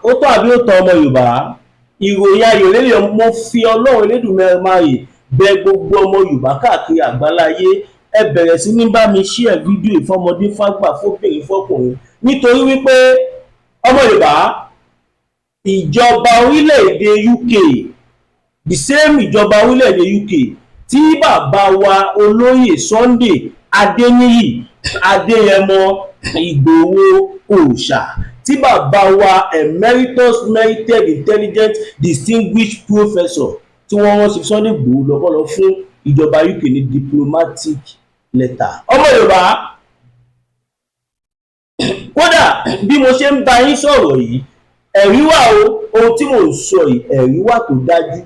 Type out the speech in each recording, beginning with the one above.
ó tó àbí ó tọ́ ọmọ Yorùbá ìròyìn ayọ̀ lélẹ̀ mo fi Ọlọ́run Elédùmarè bẹ gbogbo ọmọ Yorùbá káàkiri àgbáláyé ẹ bẹ̀rẹ̀ sí ní bá mi share fídíò ìfọmọdé fágbà fóbìnrin fọkùnrin nítorí wípé ọmọ Yorùbá ìjọba orílẹ̀-èdè UK the same ìjọba orílẹ̀-èdè UK tí bàbá wa olóyè Sunday Adéníyì Adéyẹmọ Ìgbòho Òòṣà tí bàbá wa emeritus merited intelligent distinguished professor tí wọ́n rán sí Sunday Ìgbòho lọ́kọ́lọ́ fún ìjọba UK ní diplomatic letter. ọmọ Yorùbá kódà bí mo ṣe ń bá yín sọ̀rọ̀ yìí ẹ̀rí wà o ohun tí mò ń sọ yìí ẹ̀rí wà tó dájú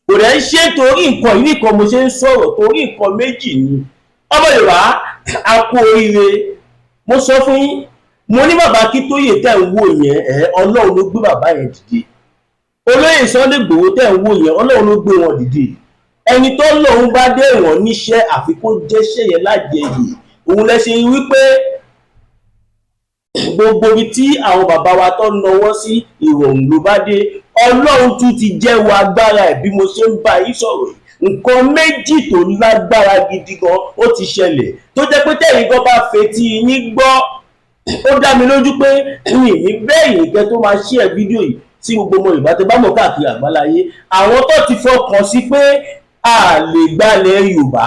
kò dẹ̀ ń ṣe torí nǹkan yìí nìkan mo ṣe ń sọ̀rọ̀ torí nǹkan méjì ni ọmọ Yorùbá a kú oríire mo sọ fún yín mo ní bàbá Akíntóyè tẹ̀ ń wò yẹn Ọlọ́run ló gbé bàbá yẹn dìde olóyè Sunday Ìgbòho tẹ̀ ń wò yẹn Ọlọ́run ló gbé wọn dìde ẹni tó lòun bá dé ìwọ̀n níṣẹ́ àfikún jẹ́ṣẹ́ yẹn lájẹyè òun lẹ́sẹ̀ wípé gbogbo ibi tí àwọn bàbá wa tó nawọ́ sí ìrọ̀rùn ló bá dé Ọlọ́run tún ti jẹ́wọ́ agbára ẹ̀ bí mo ṣe ń bá yín sọ̀rọ̀ nǹkan méjì tó lágbára gidi gan ó ti ṣẹlẹ̀ tó jẹ́ pé tẹ̀yìn gan bá fetí yín gbọ́ ó dá mi lójú pé ní bẹ́ẹ̀ kẹ́ tó máa share fídíò yìí sí gbogbo ọmọ Yorùbá tó bá mọ̀ káàkiri àgbáláyé àwọn tó ti fọkàn sí pé a lè gbalẹ̀ Yorùbá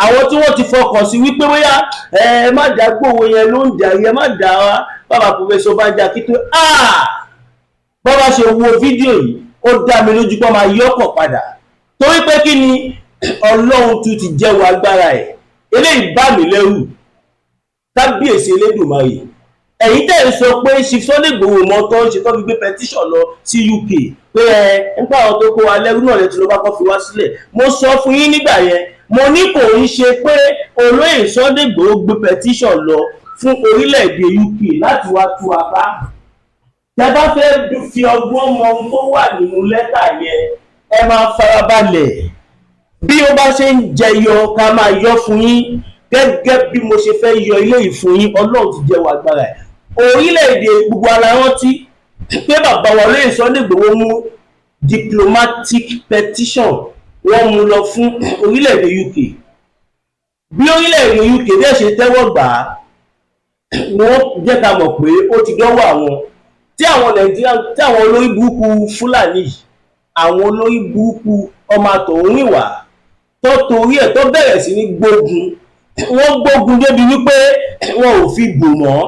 àwọn tí wọ́n ti fọkàn sí wípé bóyá ẹ má dá gbòòwò yẹn ló ń darí ẹ má dá wa bàbá pòfẹ́sọ̀ Banji Akíntóyè bàbá ṣe wo fídíò yìí ó dá mi lójú pé máa yọkọ̀ padà torí pé kí ni Ọlọ́run tún ti jẹ́wọ́ agbára ẹ̀ eléyìí bá mi lẹ́rù kábíyèsí Elédùmarè ẹ̀yin tẹ́ ń sọ pé Sunday Ìgbòho mọ́ tó ń ṣe tó fi gbé petition lọ sí UK pé nípa àwọn tó kó wa lẹ́rú náà lẹ́tí ló bá kọ́ fi wá sílẹ̀ mo sọ fún yín nígbà yẹn mo ní kò ń ṣe pé olóyè Sunday Ìgbòho gbé petition lọ fún orílẹ̀-èdè UK láti wá tú apá tẹ́ bá fẹ́ fi ọgbọ́n mọ ohun tó wà nínú lẹ́tà yẹn ẹ máa farabalẹ̀ bí ó bá ṣe ń jẹyọ ká máa yọ fún yín gẹ́gẹ́ bí mo ṣe fẹ́ yọ ilé ìfún yín Ọlọ́run ti jẹ́wọ́ agbára ẹ̀ orílẹ̀-èdè gbogbo ara rántí pé bàbá wa olóyè Sunday Ìgbòho mú diplomatic petition wọ́n mú lọ fún orílẹ̀-èdè UK bí orílẹ̀-èdè UK dẹ̀ ṣe tẹ́wọ́ gbà á wọ́n jẹ́ ká mọ̀ pé ó ti dọ́wọ́ àwọn tí àwọn Nàìjíríà tí àwọn olórí burúkú Fúlàní àwọn olórí burúkú ọmọ àtọ̀húnrìnwá tó torí ẹ̀ tó bẹ̀rẹ̀ sí ní gbógun wọ́n gbógun débi wípé wọn ò fi bò mọ́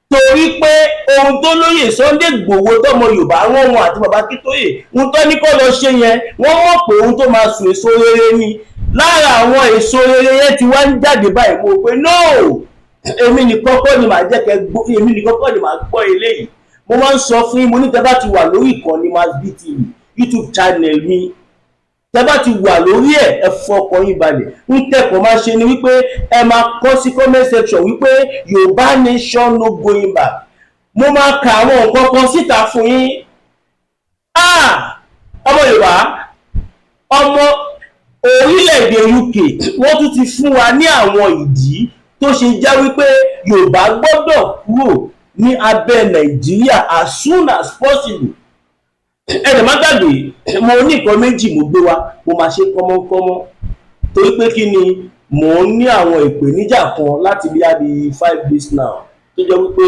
torí pé ohun tó lóyè Sunday Ìgbòho tọmọ Yorùbá wọn àti bàbá Akíntóyè ohun tó ní kó lọ ṣe yẹn wọ́n mọ̀ pé ohun tó máa sùn èso rere ni lára àwọn èso rere yẹn ti wá ń jáde báyìí mo pé no èmi nìkan kọ́ ni màá jẹ́ kẹ́ gbọ́ èmi nìkan kọ́ ni màá gbọ́ eléyìí mo máa ń sọ fún yín mo ní tẹ́ bá ti wà lórí ìkànnì Masbi TV YouTube channel mi tẹ́ bá ti wà lórí ẹ fọkàn yín balẹ̀ ń tẹ̀kọ̀ máa ṣe ni wípé ẹ máa kọ sí comment section wípé Yorùbá nation no going back mo máa ka àwọn nǹkan kan síta fún yín ọmọ Yorùbá ọmọ orílẹ̀-èdè UK wọ́n tún ti fún wa ní àwọn ìdí tó ṣe já wípé Yorùbá gbọ́dọ̀ kúrò ní abẹ́ Nàìjíríà as soon as possible ẹ̀dẹ̀ má gbàgbé mo ní nǹkan méjì mo gbé wá mo máa ṣe kọ́mọ́kọ́mọ́ torí pé kí ni mò ń ní àwọn ìpèníjà kan láti bí i 5 days now tó jẹ́ wípé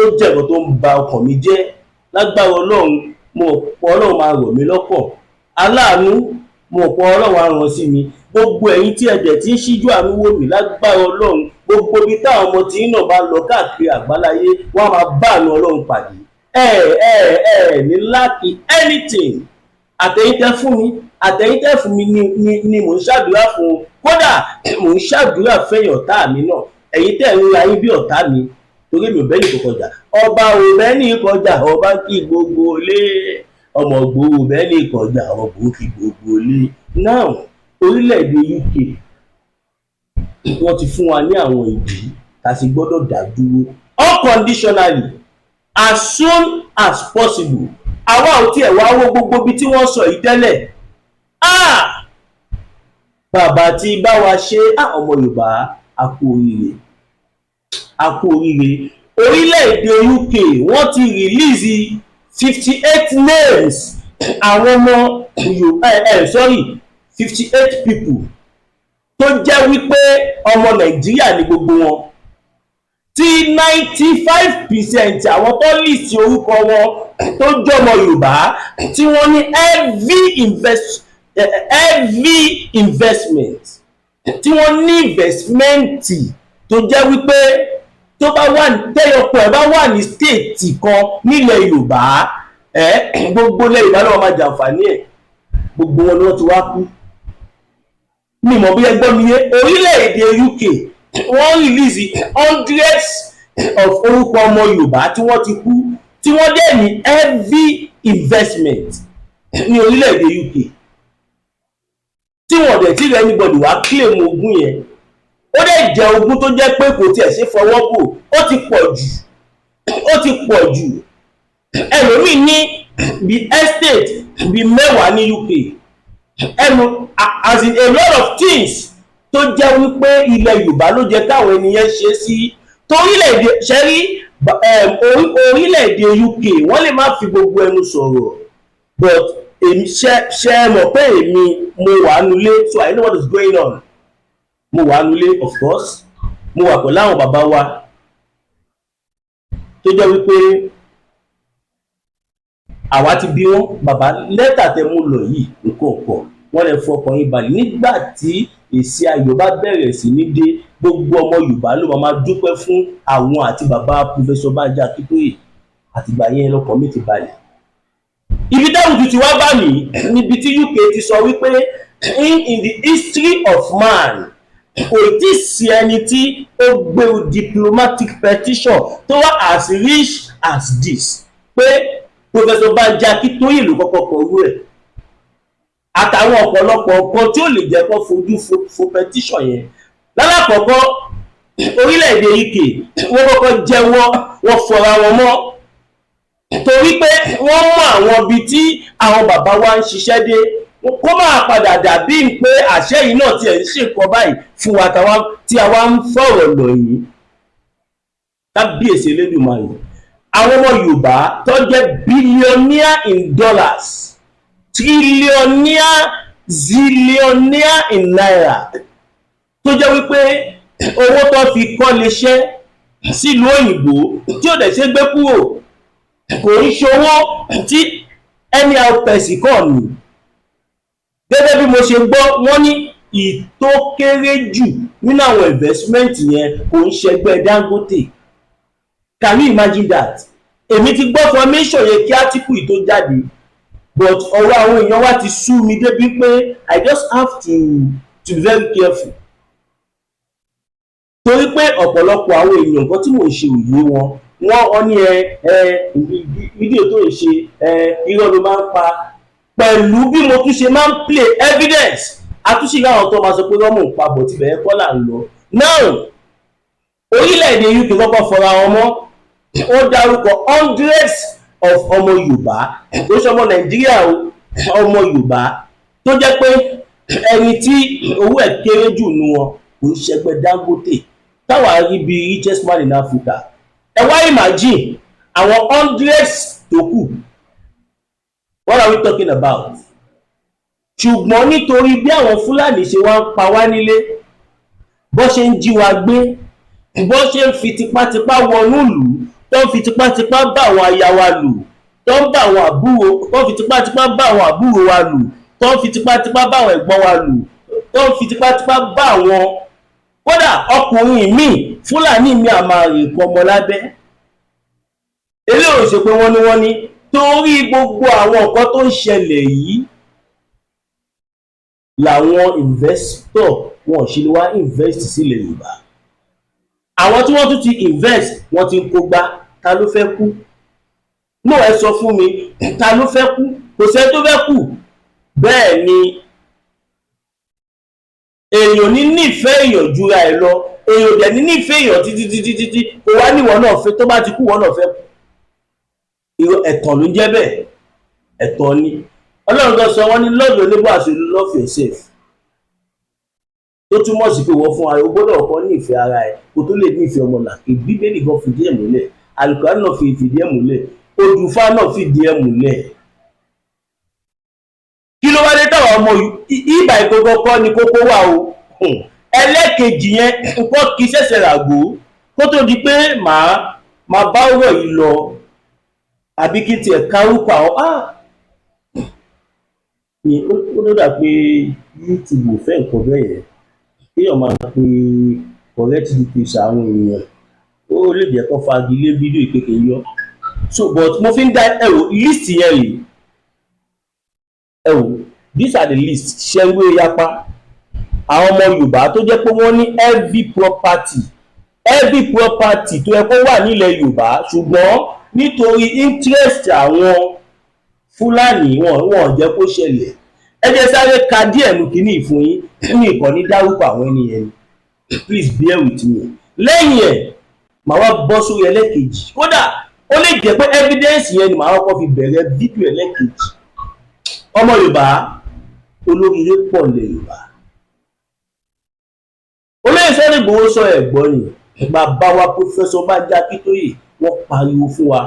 ó jẹ́ nǹkan tó ń ba ọkàn mi jẹ́ lágbára Ọlọ́run mo pọ̀ Ọlọ́run máa rọ̀ mí lọ́kàn aláàánú mo pọ̀ Ọlọ́run á ràn sí mi gbogbo ẹ̀yin tí ẹ̀dẹ̀ tí ń ṣíjú àánú wò mí lágbára Ọlọ́run gbogbo ibi táwọn ọmọ tí náà bá lọ káàkiri àgbáláyé wọ́n á máa bá àánú Ọlọ́run pàdé ní láti anything àtẹ̀yìntẹ́ fún mi àtẹ̀yìntẹ́ fún mi ni mò ń ṣàdúrà fún kódà mò ń ṣàdúrà fẹ́yìn ọ̀tá mi náà ẹ̀yin tẹ́ ń ra yín bí ọ̀tá mi torí mi ò bẹ́ẹ̀ ní kọjá ọba ò bẹ́ẹ̀ ní kọjá ọba kí gbogbo lé ọmọ gbòòrò bẹ́ẹ̀ ní kọjá ọba kí gbogbo lé náà orílẹ̀-èdè UK wọ́n ti fún wa ní àwọn ìdí tá a sì gbọ́dọ̀ dá dúró unconditionally as soon as possible àwa ò tiẹ̀ wá wo gbogbo bí tí wọ́n sọ yìí tẹ́lẹ̀ bàbá tí bá wa ṣe ọmọ Yorùbá a kú oríire orílẹ̀-èdè UK wọ́n ti rìlíìsì 58 names àwọn ọmọ sorry 58 people tó jẹ́ wípé ọmọ Nàìjíríà ní gbogbo wọn, tí 95% àwọn tó list orúkọ wọn tó jọmọ Yorùbá tí wọ́n ní heavy investment, tí wọ́n ní investmenti tó jẹ́ wípé tó bá wà tẹ́yọpọ̀ ẹ̀ bá wà ní stéètì kan nílẹ̀ Yorùbá gbogbo ilẹ̀ Yorùbá náà máa jàǹfààní ẹ̀, gbogbo wọn ni wọ́n ti wá kú. Mi mọ̀ bí ẹgbọ́n mi yé, orílẹ̀-èdè UK wọ́n release hundreds of orúkọ ọmọ Yorùbá tí wọ́n ti kú tí wọ́n dẹ̀ ní heavy investment ní orílẹ̀-èdè UK tí wọ́n dẹ̀ tí anybody wá claim ogún yẹn. Ó dẹ̀ jẹ́ ogún tó jẹ́ pé kò tiẹ̀ ṣe fọwọ́ bò, ó ti pọ̀ jù. Ẹlòmíì ní bí estate bí 10 ní UK, as in a lot of things tó jẹ́ wípé ilẹ̀ Yorùbá ló jẹ́ káwọn ènìyàn ṣe sí. Torílẹ̀-èdè ṣẹ́rí orílẹ̀-èdè UK wọ́n lè má fi gbogbo ẹnu sọ̀rọ̀, but èmi ṣe mọ̀ pé èmi mo wà nulé, so I know what is going on. Mo wà nulé, of course, mo wà pẹ̀lú àwọn bàbá wa tó jẹ́ wípé àwa ti bí wọn, bàbá lẹ́tà tẹ mú lọ yìí nǹkan ọ̀pọ̀ wọ́n lè fọkàn yín balẹ̀. Nígbà tí èsì ayọ̀ bá bẹ̀rẹ̀ sí ní dé, gbogbo ọmọ Yorùbá ló máa dúpẹ́ fún àwọn àti bàbá Professor Banji Akintoye, àtìgbà yẹn lọ́kàn mi ti balẹ̀. Ibi táwùjọ ti wá bá mi níbi tí UK ti sọ wípé in the history of man kò tí sí ẹni tí ó gbé diplomatic petition tó wá as rich as this, pé Professor Banji Akintoye ló kọ́kọ́ kọrú ẹ̀, àtàwọn ọ̀pọ̀lọpọ̀ nǹkan tí ó lè jẹ́ kó fojú fo petition yẹn. Lálákọ̀ọ́kọ́ orílẹ̀-èdè UK wọ́n kọ́kọ́ jẹ́wọ́, wọ́n fọra wọn mọ́, torí pé wọ́n mọ àwọn ibi tí àwọn bàbá wa ń ṣiṣẹ́ dé, kó máa padà dàbí pé àṣẹ yìí náà tiẹ̀ ń ṣe nǹkan báyìí fún wa tí a wá ń fọ̀rọ̀ lọ yìí. Kábíyèsí Elédùmarè, àwọn ọmọ Yorùbá tó jẹ́ billionaire in dollars, trillionaire, zillionaire in naira, tó jẹ́ wípé owó tó fi kọ́ lè ṣẹ́ sílùú òyìnbó tí ó dẹ̀ ṣe gbé kúrò, kò ń ṣòwò tí ẹni àpẹ̀sì kọ́ ni. Gẹ́gẹ́ bí mo ṣe gbọ́, wọ́n ní ìtó kéré jù nínú àwọn investment yẹn kò ń ṣẹgbẹ́ Dangote. Can you imagine that? Èmi ti gbọ́ formation yẹn kí átíkù yìí tó jáde, but ọ̀rọ̀ àwọn èèyàn wá ti sú mi débi pé I just have to be very careful. Torí pé ọ̀pọ̀lọpọ̀ àwọn èèyàn nǹkan tí mò ń ṣe òye wọ́n ní fídíò tó ń ṣe irọ́ ló máa ń pa, pẹ̀lú bí mo tún ṣe máa ń play evidence, àtúnṣe láwọn tó máa sọ pé rọ́mù ń pa bọ̀ tí bẹ̀rẹ̀ kọ́ là ń lọ. Now orílẹ̀-èdè UK kọ́kọ́ fọra wọn mọ́, ó dárúkọ hundreds of ọmọ Yorùbá tó ṣọmọ Nàìjíríà, ọmọ Yorùbá tó jẹ́ pé ẹni tí owó ẹ̀ kéré jù nù wọn kò ń ṣẹgbẹ́ Dangote, táwa rí bí richest man in Africa. Ẹ wá imagine àwọn hundreds tó kù, what are we talking about? Ṣùgbọ́n nítorí bí àwọn Fúlàní ṣe wá ń pa wá nílé, bó ṣe ń jí wa gbé, bó ṣe ń fi tipátipá wọnú ìlú, tó ń fi tipátipá bá àwọn aya wa lò, tó ń fi tipátipá bá àwọn àbúrò wa lò, tó ń fi tipátipá bá àwọn ẹ̀gbọ́n wa lò, tó ń fi tipátipá bá àwọn, kódà ọkùnrin míì Fúlàní mi àmàrè kọmọ lábẹ́. Eléyìí ò ṣe pé wọ́n ní torí gbogbo àwọn nǹkan tó ń ṣẹlẹ̀ yìí làwọn investor wọn ò ṣe lè wá invest sílẹ̀ Yorùbá. Àwọn tí wọ́n tún ti invest wọ́n ti ń kó gbá. Ta ló fẹ́ kú? No, ẹ sọ fún mi, ta ló fẹ́ kú? Kò sẹ́ni tó fẹ́ kú. Bẹ́ẹ̀ ni èèyàn ní nífẹ̀ẹ́ èèyàn jura ẹ̀ lọ, èèyàn dẹ̀ ní nífẹ̀ẹ́ èèyàn títí kò wá níwọ̀n náà fẹ́, tó bá ti kú wọ́n náà fẹ́ kú. Ẹ̀tàn ló ń jẹ́ bẹ́ẹ̀, ẹ̀tàn ni. Ọlọ́run tó sọ wọ́n ní love your neighbor as you love yourself, tó túmọ̀ sí pé wọ́n fún ara ẹ̀ o gbọ́dọ̀ kọ́ ní ìfẹ́ ara ẹ̀ kó tó lè ní ìfẹ́ ọmọlàkejì. Bíbélì gan fìdí ẹ̀ múlẹ̀, Àlùkùránì náà fìdí ẹ̀ múlẹ̀. Odùfá náà fìdí ẹ̀ múlẹ̀. Kí ló wá dé táwọn ọmọ ìbà ìgbogbo kọ́ ni kókó wà o. Ẹlẹ́kejì yẹn nǹkan kì í ṣẹ̀ṣẹ̀ ràgó kó tó di pé màá bá ọ̀rọ̀ yìí lọ, àbí kí tiẹ̀ kárúkọ àwọn ni ó ló dà pé YouTube ò fẹ́ nǹkan bẹ́ẹ̀ yẹn kéèyàn máa pe correct details àwọn èèyàn, ó lè jẹ́ kó fagilé fídíò ìpèkè yọ. So but mo fi ń dá list yẹn rèé, these are the list. Ṣẹ́wé yapa àwọn ọmọ Yorùbá tó jẹ́ pé wọ́n ní heavy property tó yẹ kó wà nílẹ̀ Yorùbá, ṣùgbọ́n nítorí interest àwọn Fúlàní wọn jẹ́ kó ṣẹlẹ̀. Ẹ jẹ́ sáré ka díẹ̀ nù kíní ìfún yín ní ìkànnì dárúkọ àwọn ènìyàn, please bear with me. Lẹ́yìn ẹ̀ màá wá bọ́ sórí ẹlẹ́kejì, kódà ó lè jẹ́ pé evidence yẹn ni màá kọ́kọ́ fi bẹ̀rẹ̀ fídíò ẹlẹ́kejì. Ọmọ Yorùbá olóríire pọ̀ nílẹ̀ Yorùbá. Olóyè Sunday Igboho sọ ẹ̀gbọ́n ni bàbá wa Professor Banji Akíntóyè wọ́n pariwo fún wa.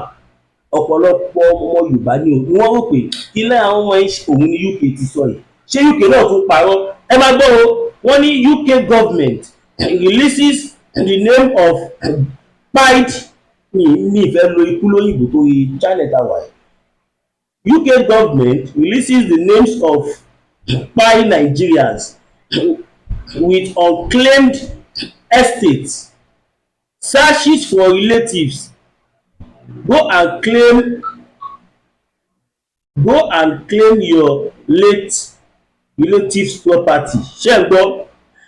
Ọ̀pọ̀lọpọ̀ ọmọ Yorùbá ni wọ́n rò pé ilé àwọn ọmọ òun ní UK ti sọ yìí, ṣé UK náà tún parọ́? Ẹ máa gbọ́ o, wọ́n ní UK government releases the name of pied, mi ìfẹ́ lo ikú lóyìnbó tó yí China tower. UK government releases the names of pied Nigerians with unclaimed estates. Searches for relatives. Go and claim your late relatives property. Ṣé ń gbọ́?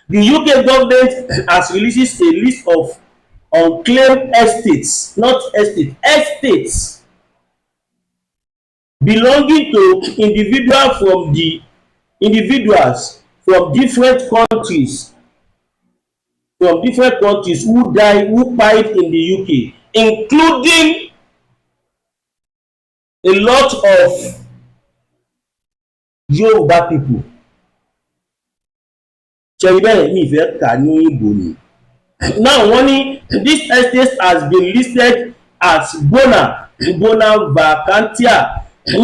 The UK government has released a list of unclaimed estates, not estates belonging to individuals from different countries who died in the UK, including a lot of Yoruba people. Ṣẹ̀rìbẹ̀rẹ̀ mi ìfẹ́ kà ní òyìnbó ni. Now wọ́n ní this estate has been listed as bona vacantia,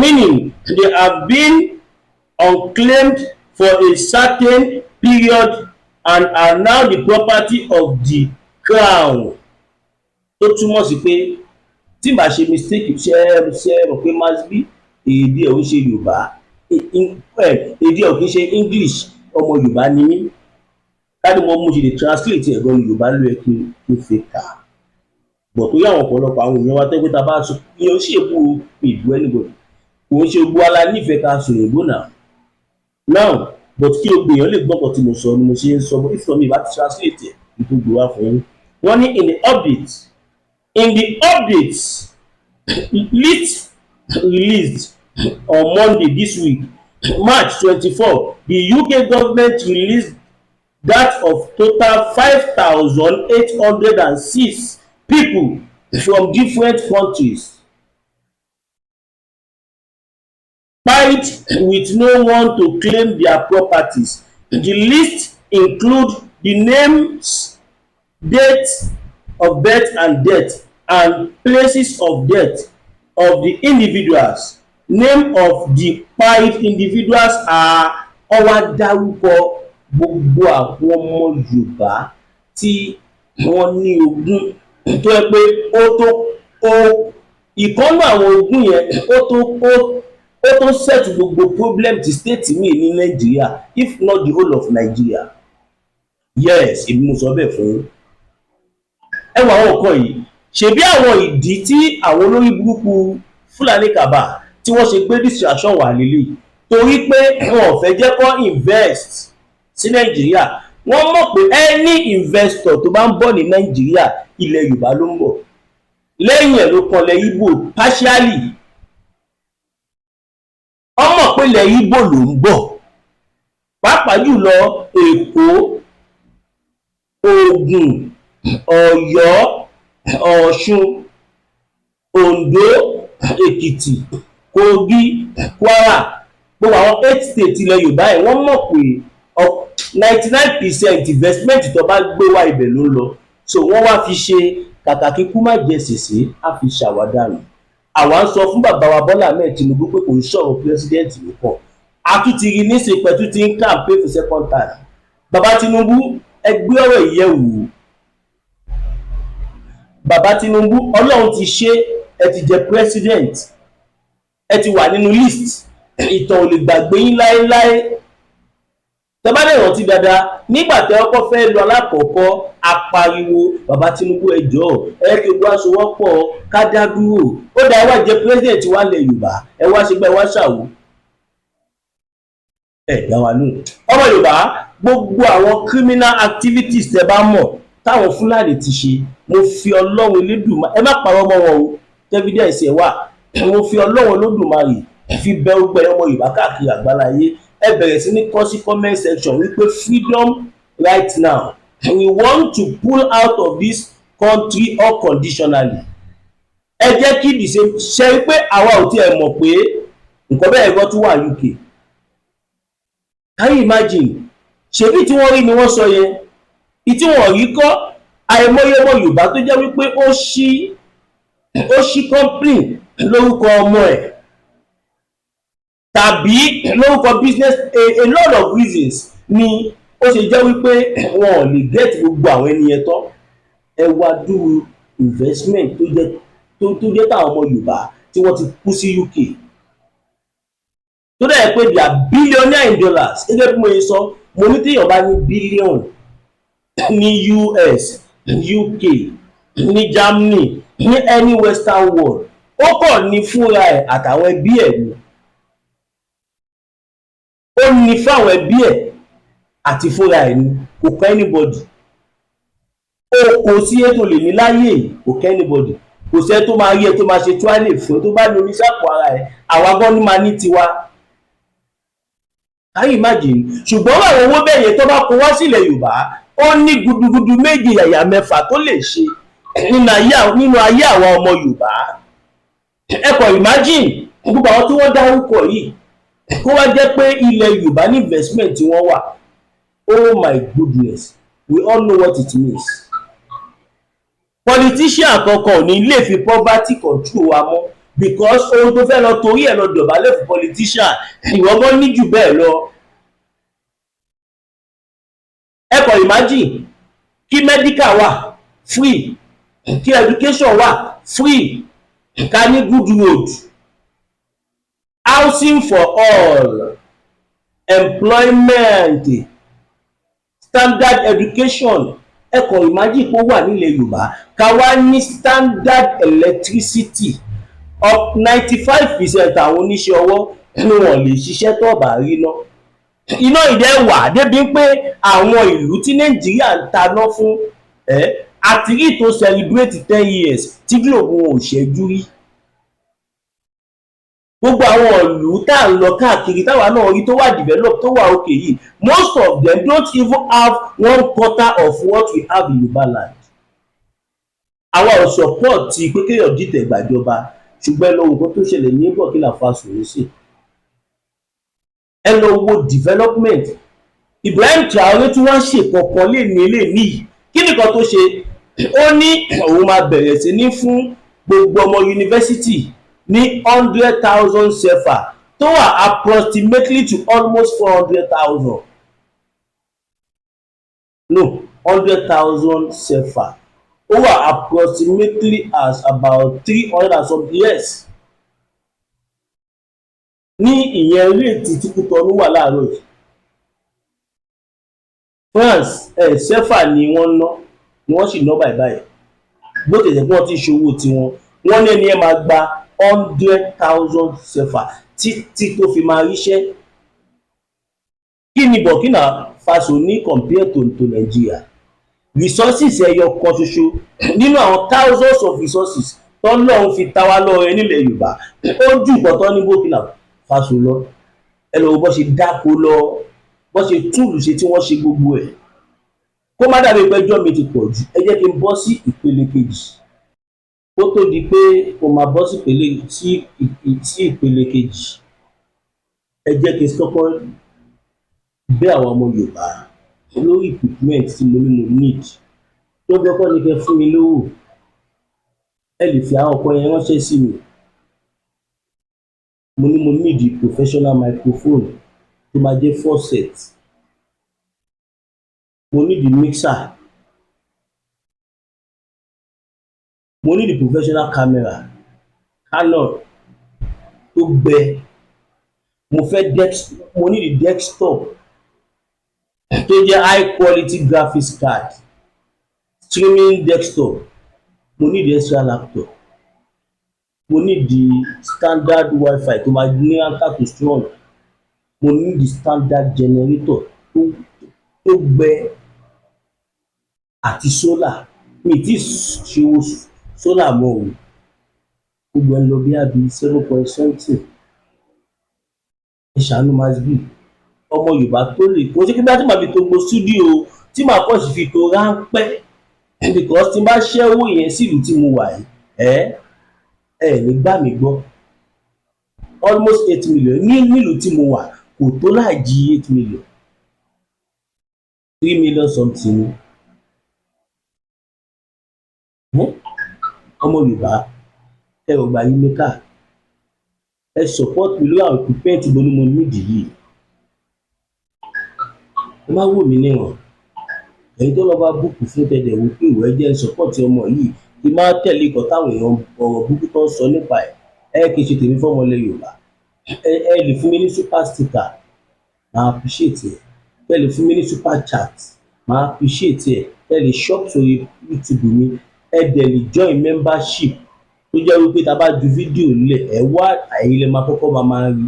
meaning they have been unclaimed for a certain period and are now the property of the crown. Tó túmọ̀ sí pé tí màá ṣe mistake ṣe rò pé masbi èdè ò ń ṣe Yorùbá, èdè ò kì í ṣe English, ọmọ Yorùbá ni mí. Káàdì mo mú ṣe lè translate ẹ̀gọ́ Yorùbá ló yẹ kí n fi kà. Bọ̀ tó yà wọ́n ọ̀pọ̀lọpọ̀ àwọn èèyàn wa tẹ́gbẹ́ ta bá sọ ìyẹn ò ṣe èbú ìbú anybody, kò ń ṣe gbogbo ala nífẹ̀ẹ́ ká sọ òyìnbó náà. Now but kí o gbìyànjú lè gbọ́kọ̀ tí mo sọ ni mo ṣe ń sọ, but if not me bá ti translate ẹ̀ nítorí wá fún yín. Wọ́n ní in the updates list released on Monday this week, March 24, the UK government released that of total 5,806 people from different countries, pied with no one to claim their properties. The list include the names, dates of birth and death, and places of death of the individuals. Name of the pied individuals are ọwá dárúkọ gbogbo àwọn ọmọ Yorùbá tí wọ́n ní ogún tó yẹ pé ìkọ́nú àwọn ogún yẹn ó tó settle gbogbo problem ti state mi ní Nàìjíríà, if not the whole of Nigeria. Yes, èmi mo sọ bẹ́ẹ̀ fún yín. Ẹ wo àwọn nǹkan yìí, ṣebí àwọn ìdí tí àwọn olórí burúkú Fúlàní Kàbà tí wọ́n ṣe gbé distraction wà lélẹ̀, torí pé wọn ò fẹ́ jẹ́ kó invest sí Nàìjíríà. Wọ́n mọ̀ pé any investor tó bá ń bọ̀ ní Nàìjíríà ilẹ̀ Yorùbá ló ń bọ̀, lẹ́yìn ẹ̀ ló kanlẹ̀ Igbo partially. Wọ́n mọ̀ pé ilẹ̀ Igbo ló ń bọ̀, pàápàá jùlọ Èkó, Ògùn, Ọ̀yọ́, Ọ̀ṣun, Oǹdó, Èkìtì, Kogi, Kwara, gbogbo àwọn 8 states ilẹ̀ Yorùbá yẹn wọ́n mọ̀ pé 99% investment tó bá gbé wá ibẹ̀ ló ń lọ. So wọ́n wá fi ṣe kàkà kíkú má jẹ sèse, á fi ṣàwádànù. àwa ń sọ fún bàbá wa Bọ́lá Ahmed Tinubu pé kò ń sọ̀rọ̀ president nìkan, a tún ti rí nísìnyí pé tún ti ń campaign for second time. Bàbá Tinubu, ẹ gbé ọ̀rọ̀ yìí yẹ̀ wò. Bàbá Tinubu, Ọlọ́run ti ṣe, ẹ ti jẹ president, ẹ ti wà nínú list, ìtàn ò lè gbàgbé yín láéláé. Tẹ́ bá lè rántí dáadáa, nígbà tẹ́ ọkọ fẹ́ lọ alákọ̀ọ́kọ́, apariwo bàbá Tinubu ẹ jọ̀ọ́ ẹ kí gbọ́ aṣọwọ́pọ̀ ká dá dúró, ó dá wá jẹ president wa lẹ̀ Yorùbá, ẹ wá ṣe gbẹ́ wá ṣàwò. Ẹ dá wa lóhùn. Ọmọ Yorùbá, gbogbo àwọn criminal activities tẹ́ bá mọ̀ táwọn Fúlàní ti ṣe, mo fi Ọlọ́run Elédùmarè, ẹ má parọ́ mọ́ wọn o, evidence ẹ wà, mo fi Ọlọ́run Olódùmarè fi bẹ̀ gbogbo ọmọ Yorùbá káàkiri àgbáláyé, ẹ bẹ̀rẹ̀ sí ní kọ sí comment section wípé freedom right now, we want to pull out of this country unconditionally. Ẹ jẹ́ kí ìdìse ṣe pé àwa ò tiẹ̀ mọ̀ pé nǹkan bẹ́ẹ̀ gan tún wà UK. Can you imagine? Ṣebí tí wọ́n rí ni wọ́n sọ yẹn, ìtí wọ́n rí kọ́, àìmọye ọmọ Yorùbá tó jẹ́ wípé ó ṣí company lórúkọ ọmọ ẹ̀ tàbí lórúkọ business, a lot of reasons ni ó ṣe jẹ́ wípé wọn ò lè get gbogbo àwọn ènìyàn tán. Ẹ wá dúró investment tó jẹ́ táwọn ọmọ Yorùbá tí wọ́n ti kú sí UK tó dẹ̀ pé they are billionaire in dollars. Gẹ́gẹ́ bí mo ṣe sọ, mo ní téèyàn bá ní billion ní US, UK, ní Germany, ní any western world, ó kàn ní fúnra ẹ̀ àtàwọn ẹbí ẹ̀ ni, ó ní fáwọn ẹbí ẹ̀ àti fúnra ẹ̀ ni, kò kọ́ anybody. Kò sí ètò lè ní láyé, kò kọ́ anybody, kò sẹ́ tó máa rí ẹ tó máa ṣe tíwálè fún tó bá ní oníṣàpọ̀ ara ẹ̀, àwa gan ni máa ní tiwa. Can you imagine? Ṣùgbọ́n àwọn owó bẹ́ẹ̀ yẹn tó bá kó wá sílẹ̀ Yorùbá, ó ní gudugudu méjì yàyà mẹ́fà tó lè ṣe nínú ayé àwọn ọmọ Yorùbá. Ẹ kàn imagine gbogbo àwọn tí wọ́n dárúkọ yìí kó wá jẹ́ pé ilẹ̀ Yorùbá ní investment tí wọ́n wà. Oh my goodness, we all know what it means. Politician kankan ò ní lè fi poverty control wa mọ́, because ohun tó fẹ́ lọ torí ẹ̀ lọ dọ̀bálẹ̀ fún politician ìwọ́n gan ní jù bẹ́ẹ̀ lọ. Ẹ kàn imagine kí medical wà free, kí education wà free, ká ní good road, housing for all, employment, standard education. Ẹ kàn imagine kó wà nílẹ̀ Yorùbá, ká wá ní standard electricity. Up 95% àwọn oníṣẹ́ ọwọ́ ni wọ́n lè ṣiṣẹ́ tó bá rí iná. Iná ìdẹ́ wà débi pé àwọn ìlú tí Nàìjíríà ń taná fún àtìrí tó celebrate 10 years tí globe wọn ò ṣẹ́jú rí. Gbogbo àwọn ìlú tá à ń lọ káàkiri táwa náà rí tó wà develop tó wà òkè yìí, most of them don't even have 1/4 of what we have in Yorùbá land. Àwa ò support ti pé kéèyàn dìtẹ̀ gbàjọba, ṣùgbọ́n ẹ lọ wo nǹkan tó ṣẹlẹ̀ ní Burkina Faso sí, ẹ lọ wo development. Ibrahim Traoré tí wọ́n ṣe kankan lè níyì, kí nìkan tó ṣe, ó ní òun máa bẹ̀rẹ̀ sí ní fún gbogbo ọmọ yunifásitì ní 100,000 sefa tó wà approximately to almost 400,000. No, 100,000 sefa. Ó wà approximately as about 300 and something years. Ní ìyẹn réètì tí Kútọ́nù wà láàárọ̀ yìí. France sefa ni wọ́n ná, ni wọ́n sì ná báyìí. Bó tẹ̀sẹ̀ pé wọ́n ti ṣòwò tiwọn, wọ́n ní ẹni ẹ máa gba 100,000 sefa títí tó fi máa ríṣẹ́. Kí ni Burkina Faso ní compare to Nigeria? Resources ẹyọ kan ṣoṣo nínú àwọn thousands of resources tọ́lọ́run fi ta wá lọ́rẹ nílẹ̀ Yorùbá, ó jù nǹkan tán ní Burkina Faso lọ. Ẹ lọ wo bó ṣe dáko lọ, bó ṣe túùlù ṣe tí wọ́n ṣe gbogbo ẹ̀. Kó má dàbí pé ẹjọ́ mi ti pọ̀ jù, ẹ jẹ́ kí n bọ́ sí ìpele kejì. Kó tó di pé mo máa bọ́ sí ìpele kejì, ẹ jẹ́ kí n kọ́kọ́ bẹ̀ àwọn ọmọ Yorùbá lórí equipment tí mo ní mo need. Tó jẹ́ kọ́ ni kẹ́ fún mi lówó, ẹ lè fi àwọn ọkọ yẹn ránṣẹ́ sí mi. mo need professional microphone tó máa jẹ́ 4 set, mo need mixer, mo need professional camera Canon tó gbẹ, mo need desktop tó jẹ́ high quality graphics card, streaming desktop, mo need extra laptop, mo need standard wifi tó máa ní anchor to strong, mo need standard generator tó gbẹ àti solar. Mi ì tíì ṣòwò solar mọ́ o, gbogbo ẹ̀ ń lọ bóyá bí 7 point something. Ẹ ṣàánú Masby, ọmọ Yorùbá tó lè, kò ṣe pé bóyá tí màá fi to gbogbo studio o, tí màá kàn sì fi to ráńpẹ́, because tí n bá ṣẹ́wó yẹn sílùú tí mo wà yìí, ẹ ní gbà mí gbọ́. Almost 8 million nílùú tí mo wà kò tó láì jí 8 million, 3 million something ni. Ọmọ Yorùbá, ẹ ò gbà yín mẹ́kà, ẹ support mi lórí àwọn equipment tí mo ní mo need yìí. Ẹ má wò mí níran, ẹ̀yin tó lọ bá búùkù fún tẹ̀dẹ̀ wò pé ìwọ ẹ jẹ́ n support ọmọ yìí, kí n má tẹ̀lé nǹkan táwọn èèyàn ọ̀rọ̀ burúkú tó ń sọ nípa ẹ̀, kí n ṣe tèmi fọ́mọ ilẹ̀ Yorùbá. Ẹ lè fún mi ní super sticker, màá appreciate ẹ̀. Ẹ lè fún mi ní super chat, màá appreciate ẹ̀. Ẹ lè shop sórí YouTube mi, ẹ dẹ̀ lè join membership tó jẹ́ wípé tá a bá ju fídíò lẹ̀, ẹ wá ẹ̀yin lẹ máa kọ́kọ́ máa rí.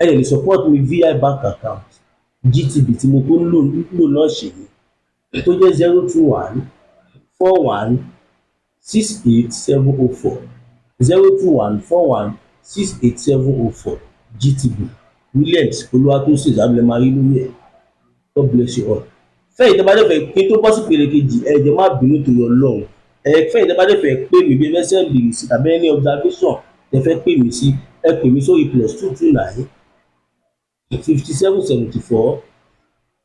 Ẹ lè support mi via bank account GTB tí mo tó ń lò náà ṣe ni, tó jẹ́ 02141687004 02141687004 GTB Williams Olúwatósìn ìsàbílẹ̀ máa rí lórí ẹ̀. God bless you all. Fẹ́yìn tó bá dẹ̀ fẹ́ kí n tó bọ́ sí ìpele kejì, ẹ jọ̀ọ́ má bínú torí Ọlọ́run. Fẹ́yìn tó bá dẹ̀ fẹ́ pè mí bí ẹ fẹ́ send sí tàbí any observation tẹ fẹ́ pè mí sí, ẹ pè mí sórí +229 5774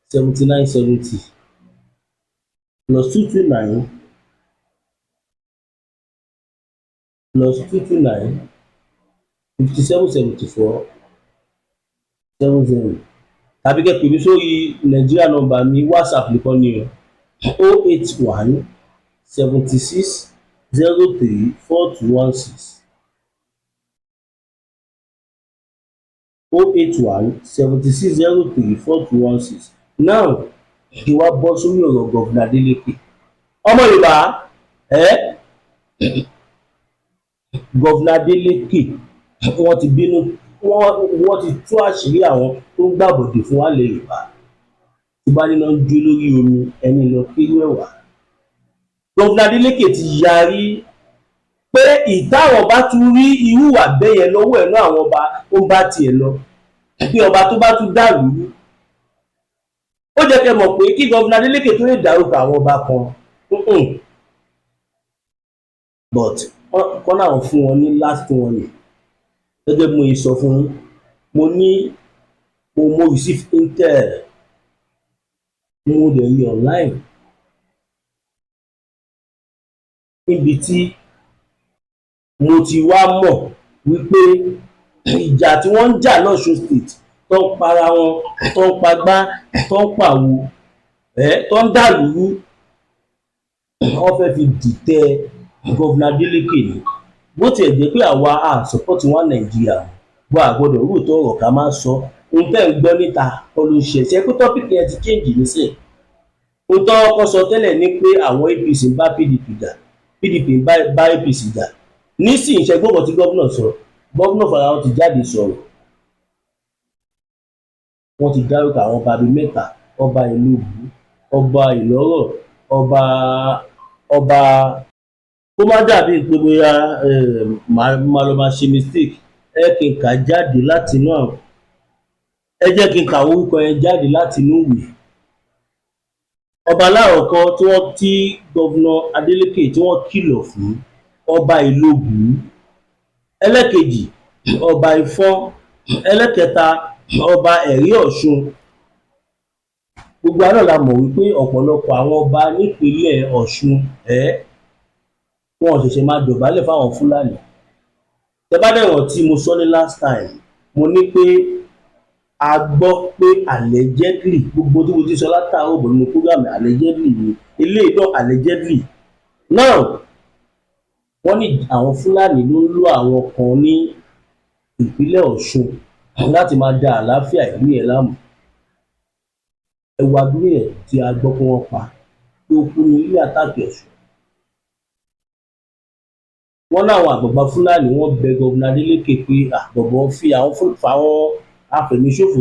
7970 +229 5774 70, tàbí kẹ́ pè mí sórí Nàìjíríà nọ́mbà mi, WhatsApp nìkan ni o, 081 76 03 4216 081 76 03 4216. Now kí wá bọ́ sórí ọ̀rọ̀ Governor Adeleke. Ọmọ Yorùbá, Governor Adeleke wọ́n ti bínú, wọ́n ti tú àṣírí àwọn tó ń gbàbọ̀dè fún wa ilẹ̀ Yorùbá. Tí bá níná ń jó lórí omi, ẹni lọ kéré ẹ̀wà. Governor Adeleke ti yarí pé ìtàwọn bá tún rí irú ìwà bẹ́ẹ̀ yẹn lọ́wọ́ ẹ̀ náà àwọn ọba ó bá tiẹ̀ lọ, pé ọba tó bá tún dàrú. Ó jẹ́ kẹ́ mọ̀ pé kí Governor Adeleke tó lè dárúkọ àwọn ọba kan, but kọ́ náà fún wọn ní last warning. Gẹ́gẹ́ bí mo sọ fún yín, mo ní mo receive intel, mo dẹ̀ rí online níbi tí mo ti wá mọ̀ wípé ìjà tí wọ́n ń jà l'Ọ̀ṣun state, tó ń para wọn, tó ń pagbá, tó ń pàwo, tó ń dàlúrú, wọ́n fẹ́ fi dìtẹ̀ Governor Adeleke ni. Bó tiẹ̀ jẹ́ pé àwa support wa Nàìjíríà, bó a gbọ́dọ̀ rúùtọ́ ọ̀rọ̀ ká máa sọ. Ohun tẹ́ ń gbọ́ níta kọ́ ló ṣe ṣe pé tọ́pìkì yẹn ti change nísìn. Ohun tó kọ́ sọ tẹ́lẹ̀ ni pé àwọn APC ń bá PDP jà, PDP ń bá APC jà. Nísìnyí ìṣẹ́gbọ́n kan tí gómìnà sọ, gómìnà fara wọn ti jáde sọ̀rọ̀. Wọ́n ti dárúkọ àwọn ọba bíi 3, ọba Ìlú-Òbú, ọba Ìlọ́rọ̀, ọba kó má dàbí pé bóyá máa lọ máa ṣe mistake. Kí n kà jáde láti inú àwọn, jẹ́ kí n kà orúkọ yẹn jáde láti inú ìwé. Ọba alákọ̀ọ́kọ́ tí Governor Adeleke tí wọ́n kìlọ̀ fún, ọba Ìlú-Òbú. Ẹlẹ́kejì, ọba Ifọ̀n. Ẹlẹ́kẹta, ọba Ẹ̀rí Ọ̀ṣun. Gbogbo wa náà la mọ̀ wípé ọ̀pọ̀lọpọ̀ àwọn ọba nípínlẹ̀ Ọ̀ṣun, wọn ò ṣẹ̀ṣẹ̀ máa dọ̀bálẹ̀ fáwọn Fúlàní. tẹ́ bá dẹ̀ rántí mo sọ ní last time mo ní pé a gbọ́ pé allegedly gbogbo tí mo ti sọ látàárọ̀ bọ̀ nínú program allegedly ni eléyìí náà allegedly now wọ́n ní àwọn Fúlàní ló ń lò àwọn kan ní ìpínlẹ̀ Ọ̀ṣun láti máa da àlàáfíà ìlú yẹn láàmú. Ẹ wo adúrú èèyàn tí a gbọ́ pé wọ́n pa tó kú ní ilé àtàkì Ọ̀ṣun. Wọ́n láwọn àgbààgbà Fúlàní wọ́n bẹ gọ́vùnà Adeleke pé àgbọ̀bọ̀ fi àwọn afẹ̀míṣòfò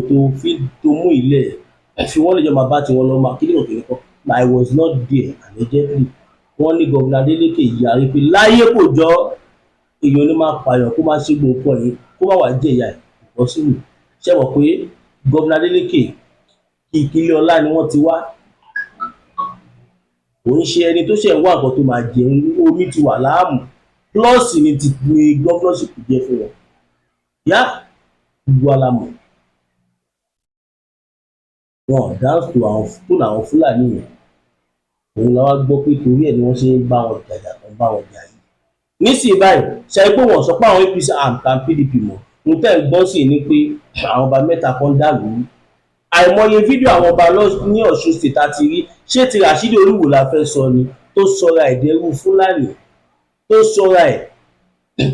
tó mú ilẹ̀ fi wọ́n lè jọ máa bá tiwọn lọ máa kílíkọ̀ kílíkọ̀. I was not there allegedly. Wọ́n ní gọ́vùnà Adeleke yarí pé láyé kò jọ èèyàn ní máa pààyàn kó máa ṣe gbòǹkọ yìí kó má wàá jẹ̀yà ìbọ́sùlù. Ṣé mọ̀ pé gọ́vùnà Adeleke ìpínlẹ̀ ọlá ni wọ́n ti wá, kò ń ṣe ẹni tó ṣe ń wá nǹkan tó máa jẹun, omi ti wà láàmú plus ni governorship jẹ́ fún wọn. Yá gbogbo alamọ̀ wọn dáhùn tó àwọn Fúlàní yẹn, òun la wá gbọ́ pé torí ẹ̀ ni wọ́n ṣe ń bá wọn jàjà tó ń bá wọn jà yìí. Nísìnyí báyìí ṣe pé wọ́n sọ pé àwọn APC and PDP mọ̀ mo tẹ́ ń gbọ́ sí ni pé àwọn ọba mẹ́ta kan dàlú. Àìmọye fídíò àwọn ọba ní Ọ̀ṣun state àti rí. Ṣé ti Rashidi Olúwo la fẹ́ sọ ni tó sọra ẹ̀dẹ́rú Fúlàní, tó sọra ẹ̀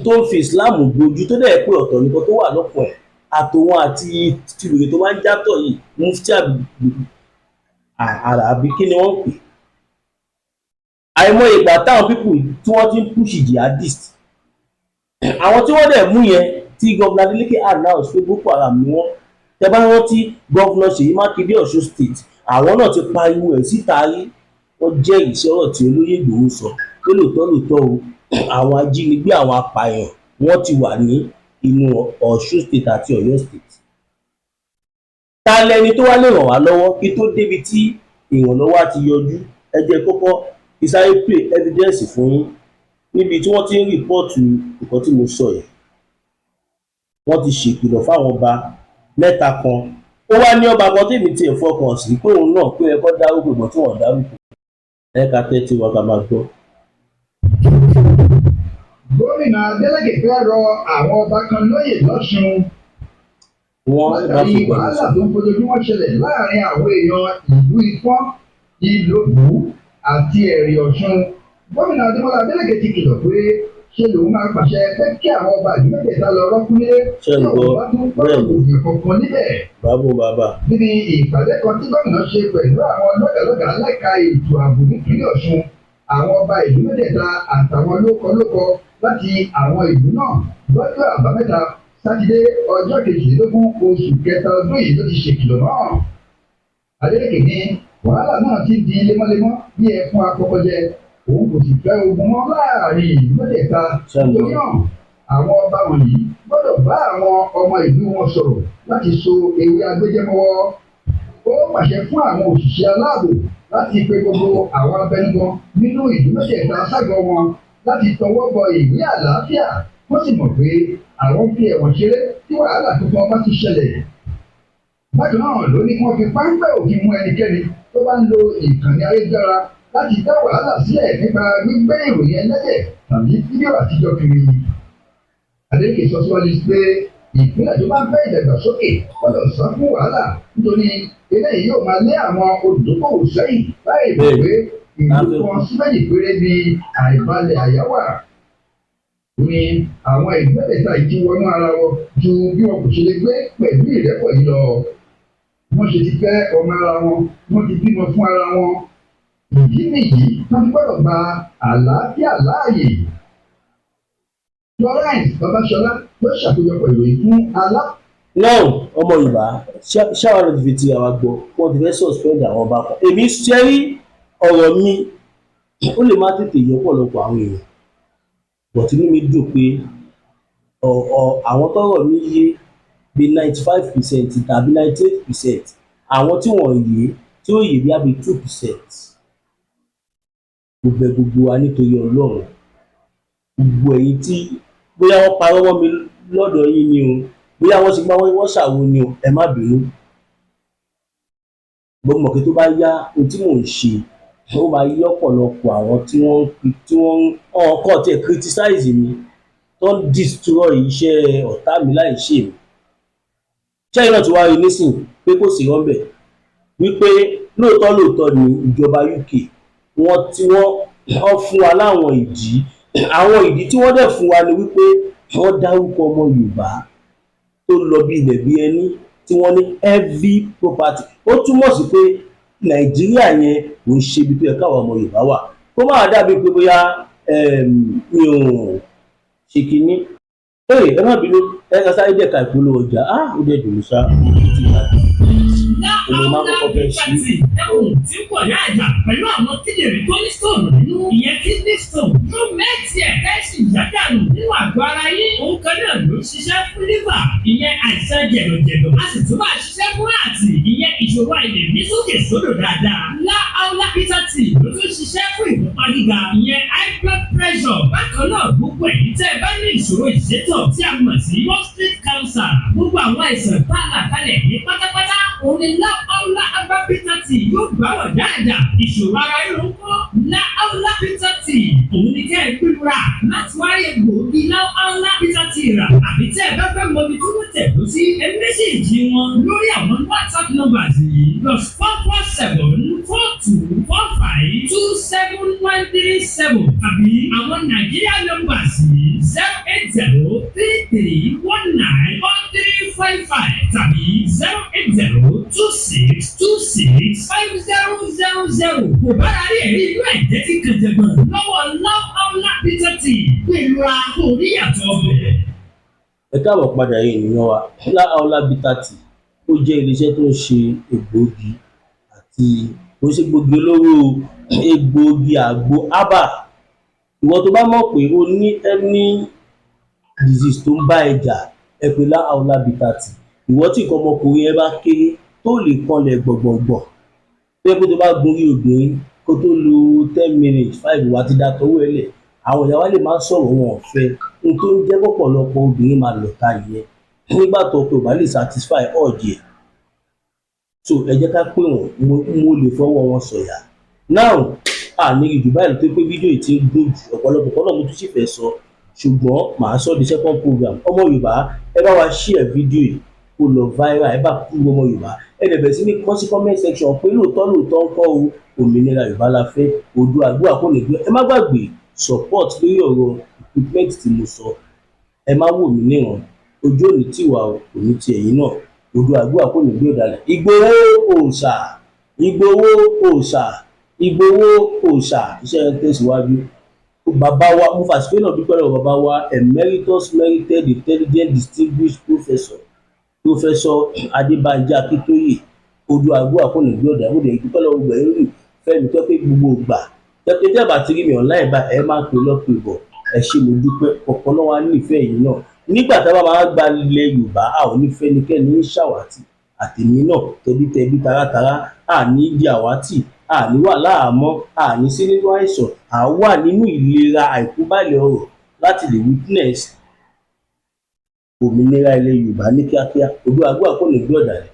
tó ń fi Islam gbojú, tó dẹ̀ pé ọ̀tọ̀ nìkan tó wà lọ́pọ̀ ẹ̀ àtòun àti tìwèrè tó máa ń játọ̀ yìí mufti àbí kí ni wọ́n pè. Àìmọye ìgbà táwọn pípù tí wọ́n ti ń push jihadist, àwọn tí wọ́n dẹ̀ mú yẹn tí gọ́vùnà Adeleke announce pé Boko Haram ni wọ́n. Tẹ́ bá rántí gọ́vùnà Ṣèyí Mákindé Ọ̀ṣun state, àwọn náà ti pariwo ẹ̀ síta rí, wọ́n jẹ́rìí sí ọ̀rọ̀ tí olóyè Ìgbòho sọ pé lóòótọ́ o àwọn ajínigbé àwọn apààyàn wọ́n ti wà ní inú Ọ̀ṣun state àti Ọ̀yọ́ state. Ta lẹni tó wá lè ràn wá lọ́wọ́ kí tó débi tí ìrànlọ́wọ́ á ti yọjú? Ẹ jẹ́ kọ́kọ́ ìsáré play evidence fún yín níbi tí wọ́n ti ń rìpọ́ọ̀tù nǹkan tí mo sọ yìí. Wọ́n ti ṣèkìlọ̀ fáwọn ọba mẹ́ta kan. Ó wá ní ọba kan tèmi tiẹ̀ fọkàn sí pé òun náà pé ẹ̀kọ́ dárúkọ ìgbọ̀n tí wọ́n dárúkọ. Ẹ̀ka tẹ́tí wọn ká máa gbọ́. Gómìnà Adeleke fẹ́ rọ àwọn ọba kan lóyè lọ́ṣun látàrí wàhálà tó ń fojoojúmọ́ ṣẹlẹ̀ láàrin àwọn èèyàn ìlú Ifọ̀n, Ìlóbù àti Ẹ̀rì Ọ̀ṣun. Gómìnà Adeleke ti kìlọ̀ pé ṣe lòun máa pàṣẹ pé kí àwọn ọba ìlú mẹ́tẹ̀ẹ̀ta lọ rọ́kúnlé tí ọba tó ń gbọ́dọ̀ òfin kankan níbẹ̀. Níbi ìpàdé kan tí gómìnà ṣe pẹ̀lú àwọn lọ́gàlọ́gà lẹ́ka ètò ààbò nípínlẹ̀ Ọ̀ṣun, àwọn ọba ìlú mẹ́tẹ̀ẹ̀ta àtàwọn lókọ láti àwọn ìlú náà lọ́jọ́ àbámẹ́ta sátidé ọjọ́ 22 oṣù kẹta ọdún yìí ló ti ṣèkìlọ̀ náà. Adeleke ní wàhálà náà ti di lemọ́lemọ́ bí ẹ̀fọn apọkọjẹ, òun kò sì fẹ́ ogun mọ́ láàrin ìlú mẹ́tẹ̀ẹ̀ta. Nítorí náà àwọn ọba wọ̀nyí gbọ́dọ̀ bá àwọn ọmọ ìlú wọn sọ̀rọ̀ láti so ewé agbẹ́jẹ́mọ́wọ́. Ó pàṣẹ fún àwọn òṣìṣẹ́ aláàbò láti pe gbogbo àwọn abẹnugan nínú ìlú mẹ́tẹ̀ẹ̀ta ságọ́ wọn láti tọwọ́ bọ ìwé àlàáfíà. Wọ́n sì mọ̀ pé àwọn fi ẹ̀wọ̀n ṣeré tí wàhálà tuntun bá ti ṣẹlẹ̀. Bákan náà ló ní wọ́n fi páńpẹ́ òfin mú ẹnikẹ́ni tó bá ń lo ìkànnì ayélujára láti dá wàhálà sílẹ̀ nípa gbígbé ìròyìn ẹlẹ́jẹ̀ tàbí fídíò àtijọ́ kiri. Adeleke sọ síwájú pé ìpínlẹ̀ tó bá ń fẹ́ ìdàgbàsókè gbọ́dọ̀ sá fún wàhálà nítorí eléyìí yóò máa lé àwọn olùdókòwò sẹ́yìn láì mọ̀ pé ìlú kan sí méjì péré ni àìbalẹ̀ àyà wà. Ní àwọn ìlú mẹ́tẹ̀ẹ̀ta yìí ti wọnú ara wọn ju bí wọn kò ṣe lè gbé pẹ̀lú ìrẹ́pọ̀ yìí lọ. Wọ́n ṣe ti fẹ́ ọmọ ara wọn, wọ́n ti bímọ fún ara wọn. Ìdí nìyí wọ́n ti gbọ́dọ̀ gba àlàáfíà láàyè. Florence Babasola ló ṣàkójọpọ̀ ìròyìn fún alá. Now ọmọ Yorùbá ṣáwọn ọ̀rọ̀ ti fi ti àwa gbọ́ wọ́n ti fẹ́ suspend àwọn ọba kan. Èmi ṣẹ́rí ọ̀rọ̀ mi ó lè má tètè yọ pọ̀lọpọ̀ àwọn èèyàn, but inú mi dùn pé àwọn tọ́rọ̀ mi yé bí 95% tàbí 98%, àwọn tí wọ́n yé tí ó yé bí àbí 2%. Gbogbo wa nítorí Ọlọ́run, gbogbo ẹ̀yin tí bóyá wọ́n parọ́ mọ́ mi lọ́dọ̀ yín ni o, bóyá wọ́n ṣe gbá wọ́n ṣàwo ni o, ẹ má bínú. Gbogbo mọ̀ pé tó bá yá ohun tí mò ń ṣe ó máa yí ọ̀pọ̀lọpọ̀ àwọn tí wọ́n kọ́ tí ẹ̀ criticize mi tó ń destroy iṣẹ́ ọ̀tá mi láì ṣe mi. Ṣẹ́yìn náà ti wá rí nísìnyí pé kò sí rọ́ńbẹ̀ wípé lóòótọ́ ni ìjọba UK wọ́n fún wa láwọn ìdí. Àwọn ìdí tí wọ́n dẹ̀ fún wa ni wípé wọ́n dárúkọ ọmọ Yorùbá tó lọ bí ilẹ̀ bí ẹni tí wọ́n ní heavy property. Ó túmọ̀ sí pé Nàìjíríà yẹn kò ń ṣe ibi tó yẹ káwọn ọmọ Yorùbá wà. Kó má dàbí pé bóyá mi ò ṣe kinní. Ẹ má bínú, ẹ ká sáré dẹ̀ka ìpolówó ọjà. Ó dẹ̀ dùn mí ṣá. Èmi máa kọ́kọ́ fẹ́ ṣí. Ẹ̀hún tí kò yá ẹ̀dá pẹ̀lú àwọn kíndìnrín tó ní stone nínú. Ìyẹn kidney stone yóò mẹ́tì ẹ̀ kẹ́sì ìyádànù nínú àgọ́ ara yín. Òun kan náà ló ń ṣiṣẹ́ fún liver. Ìyẹn àìsàn jẹ̀dọ̀jẹ̀dọ̀. A sì tún máa ṣiṣẹ́ fún àti ìyẹn ìṣòro àìlè ní sókè sódò dáadáa. Láàlá Peter tea ló tún ṣiṣẹ́ fún ìfúnpá gíga. Ìyẹn high blood pressure. Bákan náà gbogbo ẹ̀yin tẹ́ ẹ bá ní ìṣòro ìṣètọ̀ tí a mọ̀ sí prostate cancer. Gbogbo àwọn àìsàn tá a là kalẹ̀ ní pátápátá. Òun ni Láàlá Peter tea yóò gbà wọ̀ dáadáa. Ìṣòro ara yóò ń kọ́. Láàlá Peter tea òun ni kẹ́ ẹ gbúra láti wáyé gbòógì Láàlá Peter tea rà. Àbí tẹ́ ẹ bá fẹ́ mọ ibi tí wọ́n tẹ̀ lọ sí méjèèjì wọn lórí àwọn WhatsApp numbers yìí +447-4245-27137 àbí àwọn Nàìjíríà numbers yìí 08033194355 tàbí 08026265000. Kò bára rí ẹ̀rí inú ẹ̀jẹ̀ tí kànjẹ̀gbọ̀n lọ́wọ́ Láàlá Peter tea pẹ̀lú àkórí àtọ̀ ọbẹ̀. Ẹ káàbọ̀ padà yìí ènìyàn wa. Láàlá Peter tea ó jẹ́ iléeṣẹ́ tó ń ṣe egbòogi àti kò ń ṣe egbòogi olóró, egbòogi àgbo herbal. Ìwọ tó bá mọ̀ pé o ní any disease tó ń bá ẹ jà, ẹ pè Láàlá Peter tea. Ìwọ tí nǹkan ọmọkùnrin ẹ bá kéré tó lè kanlẹ̀ gbọ̀ngbọ̀ngbọ̀n, pé tó bá gorí obìnrin kó tó lo 10 minutes 5 wá ti dá tọwọ́ ẹ lẹ̀. Àwọn ìyá wa lè máa sọ̀rọ̀ wọn ọ̀fẹ́. Ohun tó ń jẹ́ pọ̀pọ̀lọpọ̀ obìnrin máa lọ̀ta nìyẹn nígbà tó pé ò bá lè satisfy urge ẹ̀. So ẹ jẹ́ ká pè wọ́n, mo lè fọwọ́ wọn sọ̀yà. Now ní ìjù báyìí tó pé fídíò yìí ti ń gùn jù, ọ̀pọ̀lọpọ̀ kan náà mo tún sì fẹ́ sọ, ṣùgbọ́n màá sọ the second program. Ọmọ Yorùbá, ẹ bá wa share fídíò yìí kó lọ viral, ẹ bá kú ọmọ Yorùbá. Ẹ dẹ̀ bẹ̀rẹ̀ sí ní kọ sí comment section pé lóòótọ́ ń kọ́ o, òmìnira Yorùbá la fẹ́, Oòduà kò ní gbé. Ẹ má gbàgbé support lórí ọ̀rọ̀ equipment tí mo sọ. Ẹ má wò mí níran, ojú òní tiwa o, òní ti ẹ̀yin náà. Oòduà kò ní gbé ọ̀dàlẹ̀. Ìgbòho òòṣà, Ìgbòho òòṣà, Ìgbòho òòṣà. Iṣẹ́ ẹ̀ ń tẹ̀síwájú. Bàbá wa, mo fàsìkò náà dúpẹ́ lọ́wọ́ bàbá wa emeritus merited intelligent distinguished professor Adébánjí Akíntóyè. Oòduà kò ní gbé ọ̀dàlẹ̀. Mo dẹ̀ dúpẹ́ lọ́wọ́ gbẹ̀rù Fẹ́mi tó pé gbogbo ìgbà tẹ́ bá ti rí mi online bá ẹ máa pè lọ́pọ̀ ìbọ̀. Ẹ ṣé mo dúpẹ́, ọ̀pọ̀ náà wá nífẹ̀ẹ́ yìí náà. Nígbà tá a bá máa gba ilẹ̀ Yorùbá, a ò ní fẹ́nikẹ́ni ní ṣàwátì. Àtèmi náà tẹbítẹbí taratara, a ní di àwátì, a ní wà láhàámọ́, a ní sí nínú àìsàn, a wà nínú ìlera àìkúbálẹ̀ ọrọ̀ láti lè witness òmìnira ilẹ̀ Yorùbá ní kíákíá. Oòduà kò ní gbé ọ̀dàlẹ̀.